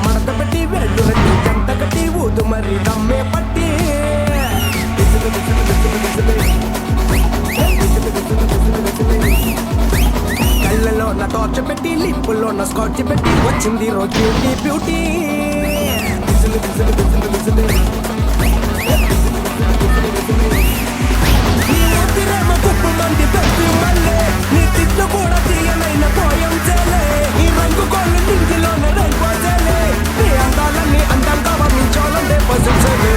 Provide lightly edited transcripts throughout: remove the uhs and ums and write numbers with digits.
మడత పెట్టి వెళ్ళు రెడ్డి జంట కట్టి ఊదు మరి దమ్మే పట్టి కళ్ళలో నా టార్చ్ పెట్టి లిప్పులో నా స్కాచ్ పెట్టి వచ్చింది రోజు బ్యూటీ బిజులు బిజులు బిజులు బిజులు నీ ప్రేమ కుప్పు మంది పెట్టి మళ్ళీ నీ తిట్లు కూడా తీయనైన పోయం చేలే ఈ రంగు కోళ్ళు నింగిలోనే రైపోచేలే నీ అందాలన్నీ అందంగా వర్ణించాలంటే పసిచేలే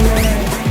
Yeah.